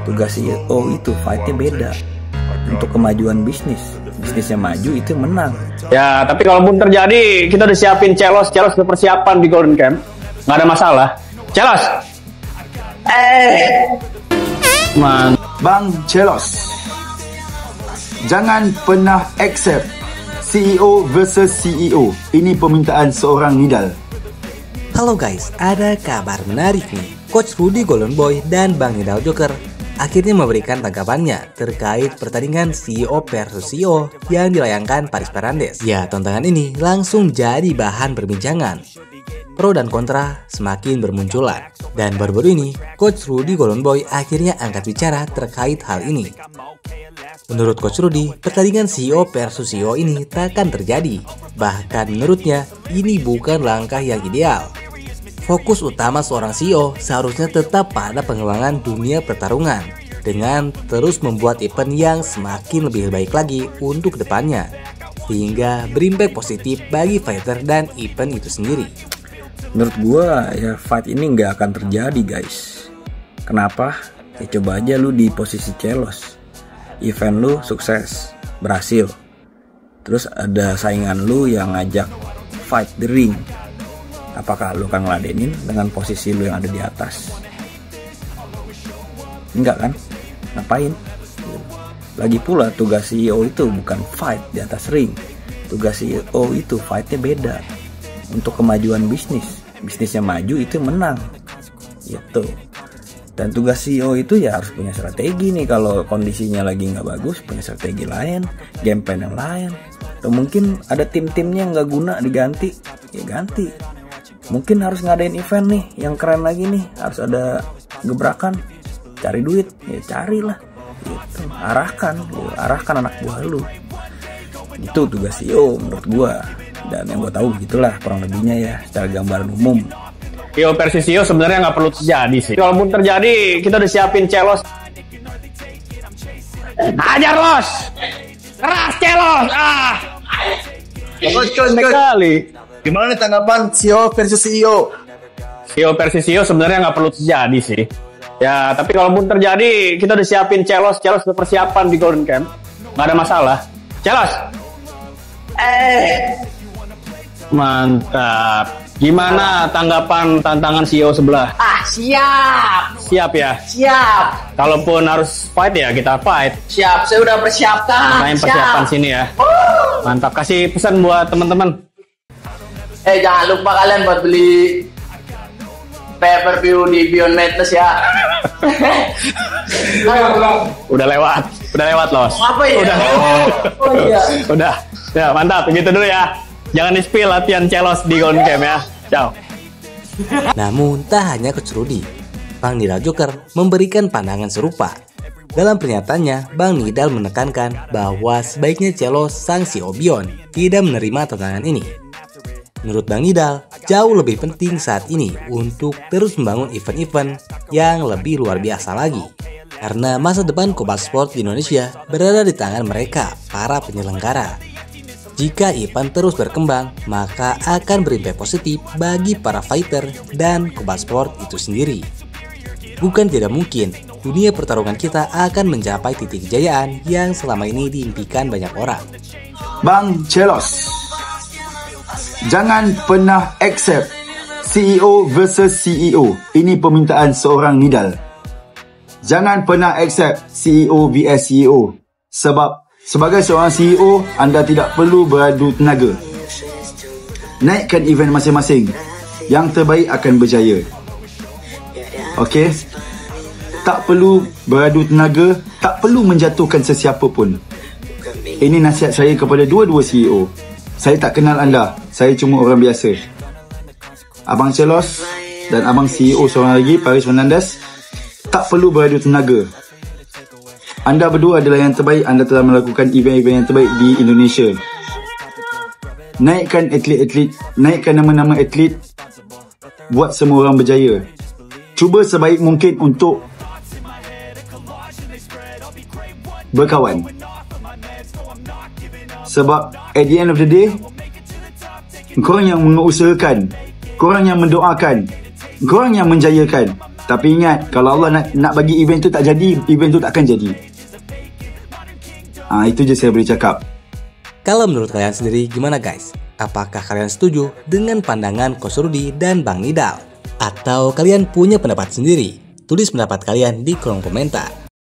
Tugas CEO itu fightnya beda. Untuk kemajuan bisnisnya maju itu yang menang. Ya, tapi kalaupun terjadi, kita udah siapin Celos udah persiapan di Golden Camp. Nggak ada masalah. Celos! Bang Celos, jangan pernah accept CEO versus CEO. Ini permintaan seorang Nidal. Halo guys, ada kabar menarik nih. Coach Rudy Golden Boy dan Bang Nidal Joker akhirnya memberikan tanggapannya terkait pertandingan CEO versus CEO yang dilayangkan Paris Fernandes. Ya, tantangan ini langsung jadi bahan perbincangan. Pro dan kontra semakin bermunculan. Dan baru-baru ini, Coach Rudy Golden Boy akhirnya angkat bicara terkait hal ini. Menurut Coach Rudy, pertandingan CEO versus CEO ini takkan terjadi. Bahkan menurutnya, ini bukan langkah yang ideal. Fokus utama seorang CEO seharusnya tetap pada pengembangan dunia pertarungan dengan terus membuat event yang semakin lebih baik lagi untuk kedepannya, sehingga berimpact positif bagi fighter dan event itu sendiri. Menurut gua ya fight ini nggak akan terjadi guys. Kenapa? Ya coba aja lu di posisi Celos. Event lu sukses, berhasil. Terus ada saingan lu yang ngajak fight the ring. Apakah lu akan ngeladenin dengan posisi lu yang ada di atas? Enggak kan? Ngapain? Lagi pula tugas CEO itu bukan fight di atas ring. Tugas CEO itu fightnya beda. Untuk kemajuan bisnisnya maju itu yang menang gitu. Dan tugas CEO itu ya harus punya strategi nih. Kalau kondisinya lagi nggak bagus, punya strategi lain, game plan yang lain. Atau mungkin ada tim-timnya yang nggak guna diganti, ya ganti. Mungkin harus ngadain event nih yang keren lagi nih, harus ada gebrakan, cari duit, ya carilah gitu. Arahkan anak buah lu. Itu tugas CEO menurut gua. Dan yang gue tahu begitulah kurang lebihnya ya secara gambaran umum. CEO versus CEO sebenarnya nggak perlu terjadi sih. Kalaupun terjadi, kita udah siapin Celos. Hajar los, keras Celos. Coach. Sekali. Gimana tanggapan CEO versus CEO? CEO versus CEO sebenarnya nggak perlu terjadi sih. Ya, tapi kalaupun terjadi, kita udah siapin Celos udah persiapan di Golden Camp. Nggak ada masalah. Celos. Mantap. Gimana tanggapan tantangan CEO sebelah? Siap. Siap ya? Siap. Kalaupun harus fight ya kita fight. Siap, saya udah persiapkan. Main persiapan sini ya. Mantap. Kasih pesan buat teman-teman. Jangan lupa kalian buat beli pay-per-view di Beyond Madness ya. Udah lewat loh. Apa ya? Oh iya. Udah. Ya, mantap. Gitu dulu ya. Jangan di-spill latihan Celos di Golden Camp ya. Ciao. Namun tak hanya Coach Rudy, Bang Nidal Joker memberikan pandangan serupa. Dalam pernyataannya, Bang Nidal menekankan bahwa sebaiknya Celos sang CEO Beyond tidak menerima tantangan ini. Menurut Bang Nidal, jauh lebih penting saat ini untuk terus membangun event-event yang lebih luar biasa lagi. Karena masa depan combat sport di Indonesia berada di tangan mereka, para penyelenggara. Jika event terus berkembang, maka akan berimpact positif bagi para fighter dan combat sport itu sendiri. Bukan tidak mungkin, dunia pertarungan kita akan mencapai titik kejayaan yang selama ini diimpikan banyak orang. Bang Celos, jangan pernah accept CEO versus CEO. Ini permintaan seorang Nidal. Jangan pernah accept CEO vs CEO. Sebab sebagai seorang CEO, anda tidak perlu beradu tenaga. Naikkan event masing-masing. Yang terbaik akan berjaya. Okey? Tak perlu beradu tenaga, tak perlu menjatuhkan sesiapa pun. Ini nasihat saya kepada dua-dua CEO. Saya tak kenal anda, saya cuma orang biasa. Abang Celos dan abang CEO seorang lagi, Paris Fernandes, tak perlu beradu tenaga. Anda berdua adalah yang terbaik. Anda telah melakukan event-event yang terbaik di Indonesia. Naikkan atlet-atlet, naikkan nama-nama atlet, buat semua orang berjaya. Cuba sebaik mungkin untuk berkawan. Sebab at the end of the day, korang yang mengusahakan, korang yang mendoakan, korang yang menjayakan, Tapi ingat, kalau Allah nak bagi event tu tak jadi, event tu takkan jadi. Itu je saya boleh cakap. Kalau menurut kalian sendiri gimana guys? Apakah kalian setuju dengan pandangan Coach Rudy dan Bang Nidal? Atau kalian punya pendapat sendiri? Tulis pendapat kalian di kolom komentar.